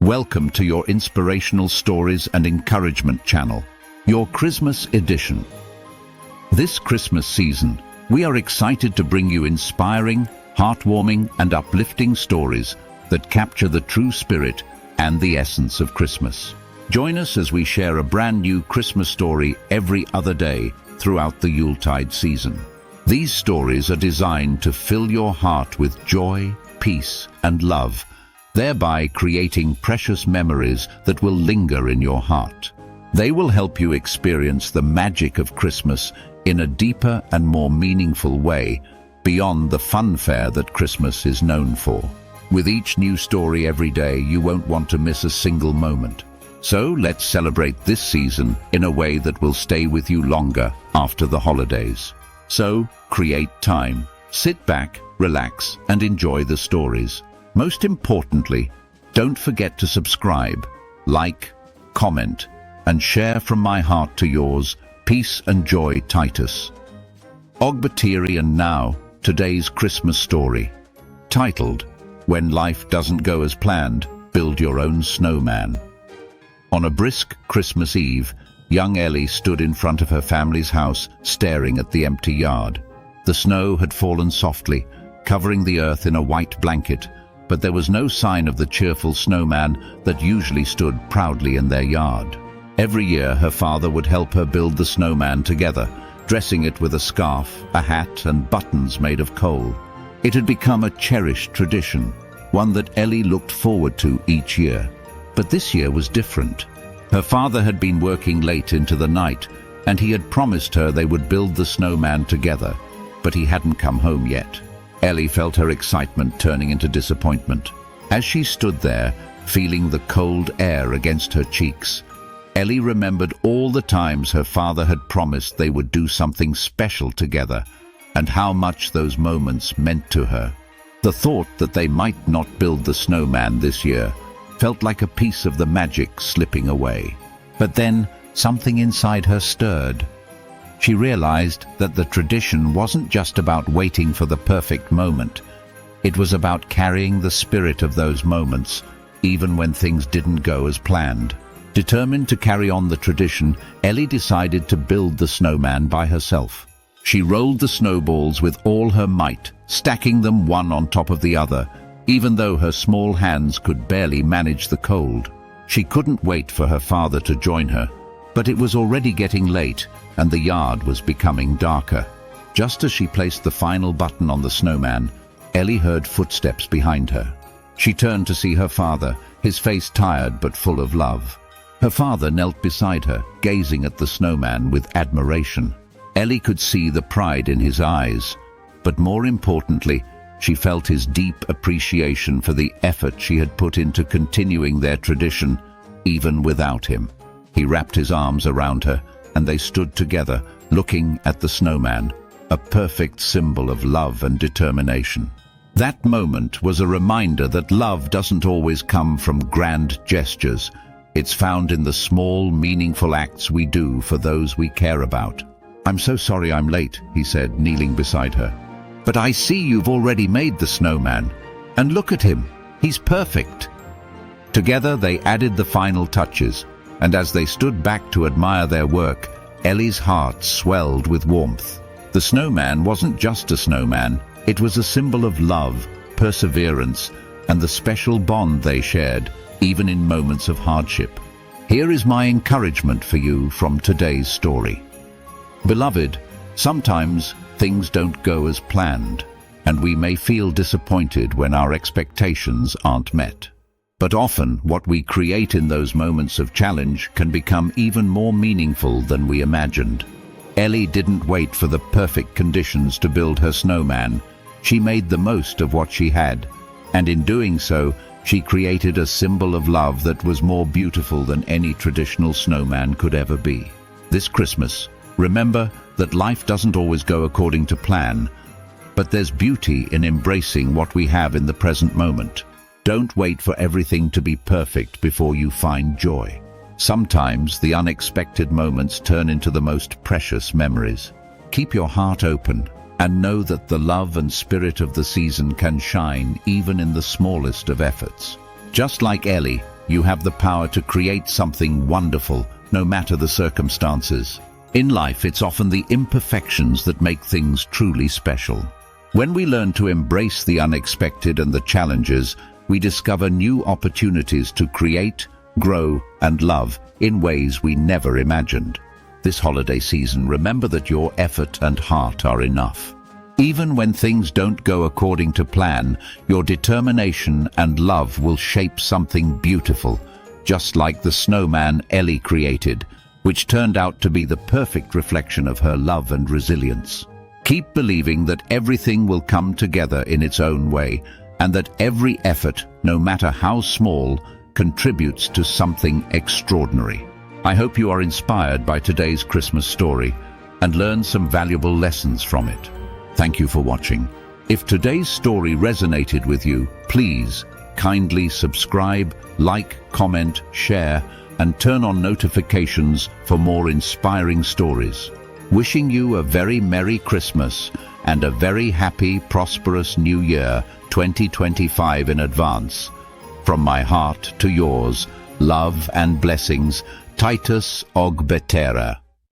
Welcome to your inspirational stories and encouragement channel, your Christmas edition. This Christmas season, we are excited to bring you inspiring, heartwarming and uplifting stories that capture the true spirit and the essence of Christmas. Join us as we share a brand new Christmas story every other day throughout the Yuletide season. These stories are designed to fill your heart with joy, peace and love, thereby creating precious memories that will linger in your heart. They will help you experience the magic of Christmas in a deeper and more meaningful way, beyond the funfare that Christmas is known for. With each new story every day, you won't want to miss a single moment. So let's celebrate this season in a way that will stay with you longer after the holidays. So create time, sit back, relax, and enjoy the stories. Most importantly, don't forget to subscribe, like, comment, and share from my heart to yours. Peace and joy, Titus. Ogbatiri. And now, today's Christmas story, titled, When Life Doesn't Go As Planned, Build Your Own Snowman. On a brisk Christmas Eve, young Ellie stood in front of her family's house, staring at the empty yard. The snow had fallen softly, covering the earth in a white blanket, but there was no sign of the cheerful snowman that usually stood proudly in their yard. Every year, her father would help her build the snowman together, dressing it with a scarf, a hat, and buttons made of coal. It had become a cherished tradition, one that Ellie looked forward to each year. But this year was different. Her father had been working late into the night, and he had promised her they would build the snowman together, but he hadn't come home yet. Ellie felt her excitement turning into disappointment. As she stood there, feeling the cold air against her cheeks, Ellie remembered all the times her father had promised they would do something special together, and how much those moments meant to her. The thought that they might not build the snowman this year felt like a piece of the magic slipping away. But then something inside her stirred. She realized that the tradition wasn't just about waiting for the perfect moment. It was about carrying the spirit of those moments, even when things didn't go as planned. Determined to carry on the tradition, Ellie decided to build the snowman by herself. She rolled the snowballs with all her might, stacking them one on top of the other, even though her small hands could barely manage the cold. She couldn't wait for her father to join her, but it was already getting late, and the yard was becoming darker. Just as she placed the final button on the snowman, Ellie heard footsteps behind her. She turned to see her father, his face tired but full of love. Her father knelt beside her, gazing at the snowman with admiration. Ellie could see the pride in his eyes, but more importantly, she felt his deep appreciation for the effort she had put into continuing their tradition, even without him. He wrapped his arms around her, and they stood together, looking at the snowman, a perfect symbol of love and determination. That moment was a reminder that love doesn't always come from grand gestures. It's found in the small, meaningful acts we do for those we care about. "I'm so sorry I'm late," he said, kneeling beside her. "But I see you've already made the snowman. And look at him, he's perfect." Together they added the final touches, and as they stood back to admire their work, Ellie's heart swelled with warmth. The snowman wasn't just a snowman, it was a symbol of love, perseverance, and the special bond they shared, even in moments of hardship. Here is my encouragement for you from today's story. Beloved, sometimes things don't go as planned, and we may feel disappointed when our expectations aren't met. But often, what we create in those moments of challenge can become even more meaningful than we imagined. Ellie didn't wait for the perfect conditions to build her snowman. She made the most of what she had, and in doing so, she created a symbol of love that was more beautiful than any traditional snowman could ever be. This Christmas, remember that life doesn't always go according to plan, but there's beauty in embracing what we have in the present moment. Don't wait for everything to be perfect before you find joy. Sometimes the unexpected moments turn into the most precious memories. Keep your heart open and know that the love and spirit of the season can shine even in the smallest of efforts. Just like Ellie, you have the power to create something wonderful, no matter the circumstances. In life, it's often the imperfections that make things truly special. When we learn to embrace the unexpected and the challenges, we discover new opportunities to create, grow, and love in ways we never imagined. This holiday season, remember that your effort and heart are enough. Even when things don't go according to plan, your determination and love will shape something beautiful, just like the snowman Ellie created, which turned out to be the perfect reflection of her love and resilience. Keep believing that everything will come together in its own way, and that every effort, no matter how small, contributes to something extraordinary. I hope you are inspired by today's Christmas story and learn some valuable lessons from it. Thank you for watching. If today's story resonated with you, please kindly subscribe, like, comment, share, and turn on notifications for more inspiring stories. Wishing you a very Merry Christmas and a very happy, prosperous New Year 2025 in advance. From my heart to yours, love and blessings, Titus Og Betera.